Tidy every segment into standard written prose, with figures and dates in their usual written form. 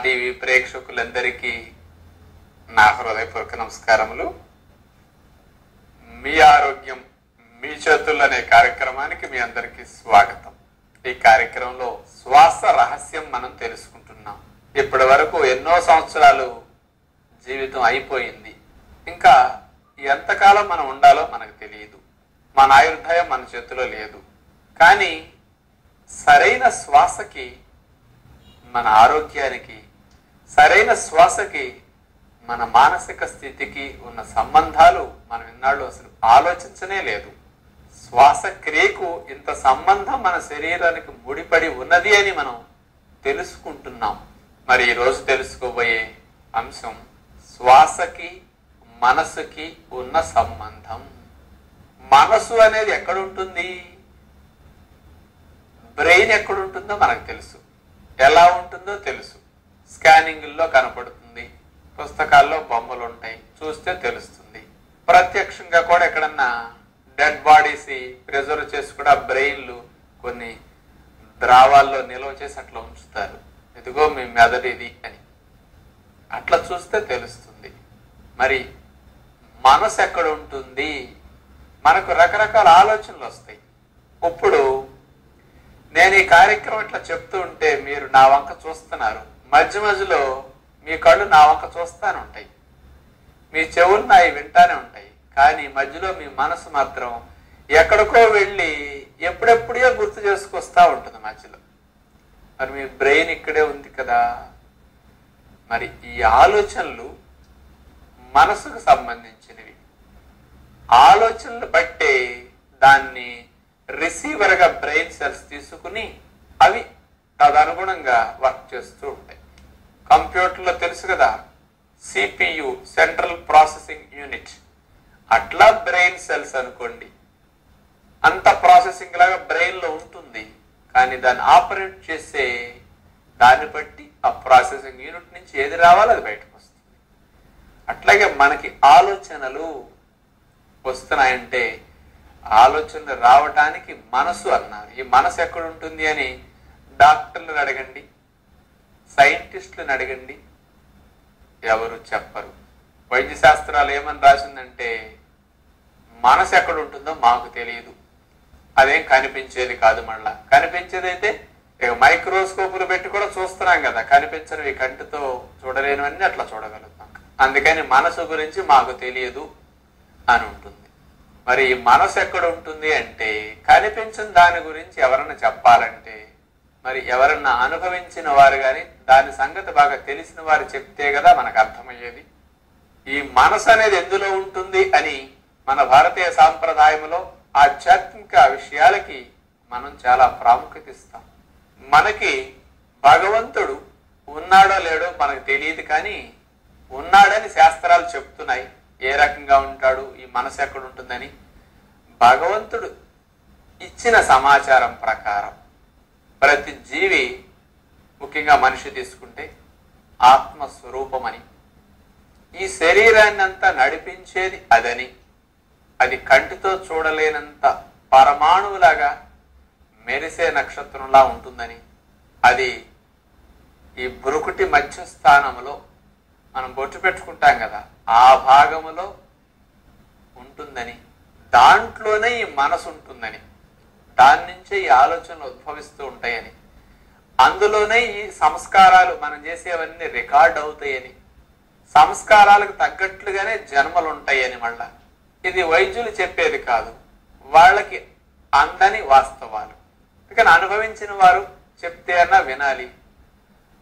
TV ప్రేక్షకులందరికీ నా హృదయపూర్వక నమస్కారములు. మీ ఆరోగ్యం మీ చేతుల్లో అనే కార్యక్రమానికి మీ అందరికీ స్వాగతం. ఈ కార్యక్రమంలో శ్వాస రహస్యం మనం తెలుసుకుంటున్నాం. ఇప్పటి వరకు ఎన్నో సంవత్సరాలు జీవితం అయిపోయింది. ఇంకా ఎంతకాలం మనం ఉండాలో మనకు తెలియదు. మన ఆయుర్దాయం మన చేతిలో లేదు. కానీ సరైన శ్వాసకి, మన ఆరోగ్యానికి, సరైన శ్వాసకి, మన మానసిక స్థితికి ఉన్న సంబంధాలు మనం ఇన్నాళ్ళు అసలు ఆలోచించనే లేదు. శ్వాసక్రియకు ఇంత సంబంధం మన శరీరానికి ముడిపడి ఉన్నది అని మనం తెలుసుకుంటున్నాం. మరి ఈరోజు తెలుసుకోబోయే అంశం శ్వాసకి మనసుకి ఉన్న సంబంధం. మనసు అనేది ఎక్కడుంటుంది? బ్రెయిన్ ఎక్కడుంటుందో మనకు తెలుసు. ఎలా ఉంటుందో తెలుసు. స్కానింగ్లో కనపడుతుంది, పుస్తకాల్లో బొమ్మలు ఉంటాయి, చూస్తే తెలుస్తుంది. ప్రత్యక్షంగా కూడా ఎక్కడన్నా డెడ్ బాడీస్ ప్రిజర్వ్ చేసి కూడా బ్రెయిన్లు కొన్ని ద్రావాల్లో నిల్వ చేసి అట్లా ఉంచుతారు. ఇదిగో మీ మెదడు ఇది అని అట్లా చూస్తే తెలుస్తుంది. మరి మనసు ఎక్కడ ఉంటుంది? మనకు రకరకాల ఆలోచనలు వస్తాయి. ఇప్పుడు నేను ఈ కార్యక్రమం ఇట్లా చెప్తూ ఉంటే మీరు నా వంక చూస్తున్నారు. మధ్య మధ్యలో మీ కళ్ళు నా వంక చూస్తానే ఉంటాయి, మీ చెవులు నాయి వింటానే ఉంటాయి. కానీ మధ్యలో మీ మనసు మాత్రం ఎక్కడికో వెళ్ళి ఎప్పుడెప్పుడో గుర్తు చేసుకొస్తా ఉంటుంది మధ్యలో. మరి మీ బ్రెయిన్ ఇక్కడే ఉంది కదా. మరి ఈ ఆలోచనలు మనసుకు సంబంధించినవి. ఆలోచనలు బట్టే దాన్ని రిసీవర్గా బ్రెయిన్ సెల్స్ తీసుకుని అవి తదనుగుణంగా వర్క్ చేస్తూ ఉంటాయి. కంప్యూటర్లో తెలుసు కదా, సిపియు, సెంట్రల్ ప్రాసెసింగ్ యూనిట్. అట్లా బ్రెయిన్ సెల్స్ అనుకోండి. అంత ప్రాసెసింగ్ లాగా బ్రెయిన్లో ఉంటుంది. కానీ దాన్ని ఆపరేట్ చేసే దాన్ని బట్టి ఆ ప్రాసెసింగ్ యూనిట్ నుంచి ఏది రావాలో అది బయటకు వస్తుంది. అట్లాగే మనకి ఆలోచనలు వస్తున్నాయంటే ఆలోచనలు రావటానికి మనసు అన్నారు. ఈ మనసు ఎక్కడ ఉంటుంది అని డాక్టర్లను అడగండి, సైంటిస్టులను అడగండి, ఎవరు చెప్పరు. వైద్య శాస్త్రాలు ఏమని రాసిందంటే మనసు ఎక్కడ ఉంటుందో మాకు తెలియదు, అదేం కనిపించేది కాదు. మళ్ళా కనిపించేది అయితే ఇక మైక్రోస్కోపులు పెట్టి కూడా చూస్తున్నాం కదా. కనిపించనివి, కంటితో చూడలేనివన్నీ అట్లా చూడగలుగుతాం. అందుకని మనసు గురించి మాకు తెలియదు అని ఉంటుంది. మరి మనసు ఎక్కడ ఉంటుంది అంటే కనిపించిన దాని గురించి ఎవరన్నా చెప్పాలంటే మరి ఎవరన్నా అనుభవించిన వారు కానీ దాని సంగతి బాగా తెలిసిన వారు చెప్తే కదా మనకు అర్థమయ్యేది. ఈ మనసు అనేది ఎందులో ఉంటుంది అని మన భారతీయ సాంప్రదాయంలో ఆధ్యాత్మిక విషయాలకి మనం చాలా ప్రాముఖ్యత ఇస్తాం. మనకి భగవంతుడు ఉన్నాడో లేడో మనకు తెలియదు, కానీ ఉన్నాడని శాస్త్రాలు చెప్తున్నాయి. ఏ రకంగా ఉంటాడు, ఈ మనసు ఎక్కడ ఉంటుందని. భగవంతుడు ఇచ్చిన సమాచారం ప్రకారం ప్రతి జీవి, ముఖ్యంగా మనిషి తీసుకుంటే ఆత్మస్వరూపమని, ఈ శరీరాన్ని అంతా నడిపించేది అదని, అది కంటితో చూడలేనంత పరమాణువులాగా మెరిసే నక్షత్రంలా ఉంటుందని, అది ఈ బురుకుటి మధ్య స్థానంలో మనం బొట్టు పెట్టుకుంటాం కదా, ఆ భాగములో ఉంటుందని, దాంట్లోనే ఈ మనసు ఉంటుందని, దాని నుంచే ఈ ఆలోచనలు ఉద్భవిస్తూ ఉంటాయని, అందులోనే ఈ సంస్కారాలు మనం చేసేవన్నీ రికార్డ్ అవుతాయని, సంస్కారాలకు తగ్గట్లుగానే జన్మలు ఉంటాయని. మళ్ళా ఇది వైద్యులు చెప్పేది కాదు, వాళ్ళకి అందని వాస్తవాలు. కానీ అనుభవించిన వారు చెప్తే అన్నా వినాలి,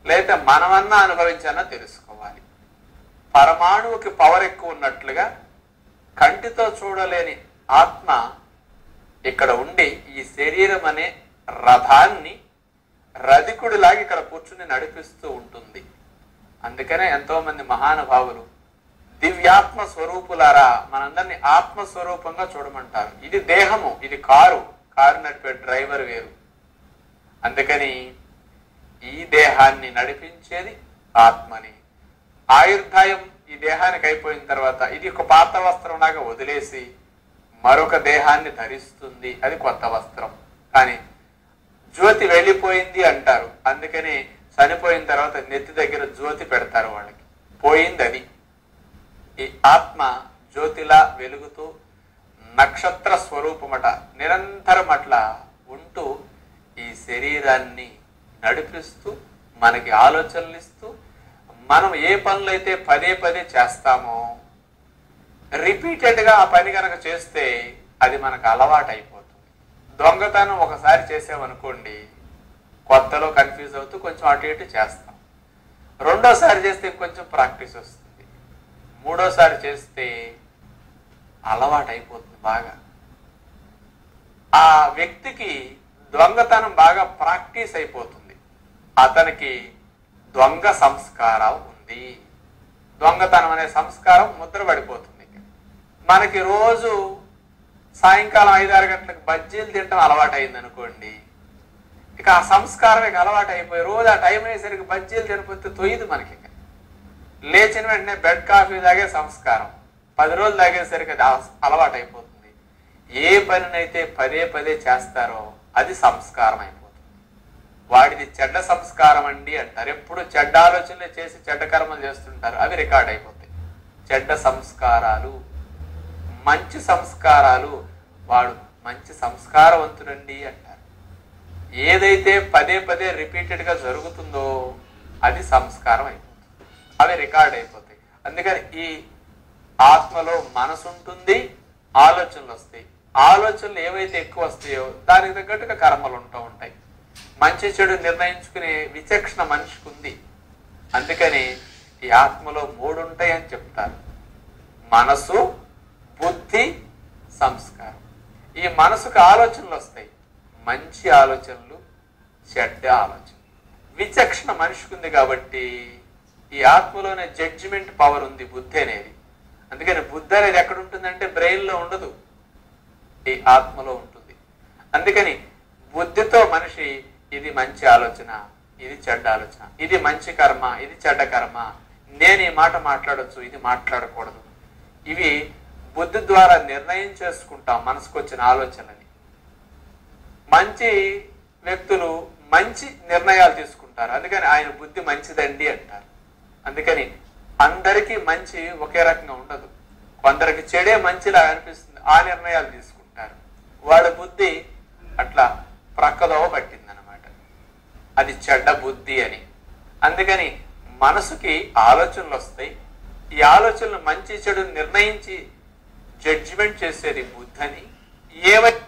లేదా మనమన్నా అనుభవించన్నా తెలుసుకోవాలి. పరమాణువుకి పవర్ ఎక్కువ ఉన్నట్లుగా కంటితో చూడలేని ఆత్మ ఇక్కడ ఉండి ఈ శరీరం అనే రథాన్ని రధికుడిలాగా ఇక్కడ కూర్చుని నడిపిస్తూ ఉంటుంది. అందుకనే ఎంతో మంది మహానుభావులు దివ్యాత్మ స్వరూపులారా మనందరినీ ఆత్మస్వరూపంగా చూడమంటారు. ఇది దేహము, ఇది కారు నడిపే డ్రైవర్ వేరు. అందుకని ఈ దేహాన్ని నడిపించేది ఆత్మని. ఆయుర్దాయం ఈ దేహానికి అయిపోయిన తర్వాత ఇది ఒక పాత వస్త్రం లాగా వదిలేసి మరొక దేహాన్ని ధరిస్తుంది, అది కొత్త వస్త్రం. కానీ జ్యోతి వెళ్ళిపోయింది అంటారు. అందుకని చనిపోయిన తర్వాత నెత్తి దగ్గర జ్యోతి పెడతారు వాళ్ళకి. పోయింది అది. ఈ ఆత్మ జ్యోతిలా వెలుగుతూ నక్షత్ర స్వరూపమట, నిరంతరం అట్లా ఉంటూ ఈ శరీరాన్ని నడిపిస్తూ మనకి ఆలోచనలు ఇస్తూ, మనం ఏ పనులైతే పదే పదే చేస్తామో రిపీటెడ్గా ఆ పని కనుక చేస్తే అది మనకు అలవాటు అయిపోతుంది. దొంగతనం ఒకసారి చేసామనుకోండి, కొత్తలో కన్ఫ్యూజ్ అవుతూ కొంచెం అటు ఇటు చేస్తాం. రెండోసారి చేస్తే కొంచెం ప్రాక్టీస్ వస్తుంది. మూడోసారి చేస్తే అలవాటు అయిపోతుంది బాగా. ఆ వ్యక్తికి దొంగతనం బాగా ప్రాక్టీస్ అయిపోతుంది. అతనికి దొంగ సంస్కారం ఉంది. దొంగతనం అనే సంస్కారం ముద్ర పడిపోతుంది. మనకి రోజు సాయంకాలం 5-6 గంటలకు బజ్జీలు తినడం అలవాటు అయింది అనుకోండి, ఇక ఆ సంస్కారం ఇక అలవాటు అయిపోయి రోజు ఆ టైం అయ్యేసరికి బజ్జీలు తినకపోతే తొయ్యదు మనకి. లేచిన వెంటనే బెడ్ కాఫీ తాగే సంస్కారం 10 రోజులు తాగేసరికి అది అలవాటు అయిపోతుంది. ఏ పనినైతే పదే పదే చేస్తారో అది సంస్కారం అయిపోతుంది. వాడిది చెడ్డ సంస్కారం అండి అంటారు. ఎప్పుడు చెడ్డ ఆలోచనలు చేసి చెడ్డ కర్మలు చేస్తుంటారు, అవి రికార్డ్ అయిపోతాయి. చెడ్డ సంస్కారాలు, మంచి సంస్కారాలు, వాడు మంచి సంస్కారవంతుడండి అంటారు. ఏదైతే పదే పదే రిపీటెడ్గా జరుగుతుందో అది సంస్కారం అయిపోతుంది, అవి రికార్డ్ అయిపోతాయి. అందుకని ఈ ఆత్మలో మనసు ఉంటుంది, ఆలోచనలు వస్తాయి. ఆలోచనలు ఏవైతే ఎక్కువ వస్తాయో దానికి తగ్గట్టుగా కర్మలు ఉంటూ ఉంటాయి. మంచి చెడు నిర్ణయించుకునే విచక్షణ మనిషికి ఉంది. అందుకని ఈ ఆత్మలో 3 ఉంటాయి అని చెప్తారు: మనసు, బుద్ధి, సంస్కారం. ఈ మనసుకు ఆలోచనలు వస్తాయి, మంచి ఆలోచనలు, చెడ్డ ఆలోచనలు. విచక్షణ మనిషికి ఉంది కాబట్టి ఈ ఆత్మలోనే జడ్జిమెంట్ పవర్ ఉంది, బుద్ధి అనేది. అందుకని బుద్ధి అనేది ఎక్కడ ఉంటుందంటే బ్రెయిన్లో ఉండదు, ఈ ఆత్మలో ఉంటుంది. అందుకని బుద్ధితో మనిషి ఇది మంచి ఆలోచన, ఇది చెడ్డ ఆలోచన, ఇది మంచి కర్మ, ఇది చెడ్డ కర్మ, నేను ఈ మాట మాట్లాడొచ్చు, ఇది మాట్లాడకూడదు, ఇవి బుద్ధి ద్వారా నిర్ణయం చేసుకుంటాం మనసుకు వచ్చిన ఆలోచనని. మంచి వ్యక్తులు మంచి నిర్ణయాలు తీసుకుంటారు, అందుకని ఆయన బుద్ధి మంచిదండి అంటారు. అందుకని అందరికీ మంచి ఒకే రకంగా ఉండదు, కొందరికి చెడే మంచిలా అనిపిస్తుంది, ఆ నిర్ణయాలు తీసుకుంటారు. వాళ్ళ బుద్ధి అట్లా ప్రక్కదోవ పట్టిందనమాట, అది చెడ్డ బుద్ధి అని. అందుకని మనసుకి ఆలోచనలు వస్తాయి. ఈ ఆలోచనలు మంచి చెడు నిర్ణయించి జడ్జిమెంట్ చేసేది బుద్ధి అని. ఏవైతే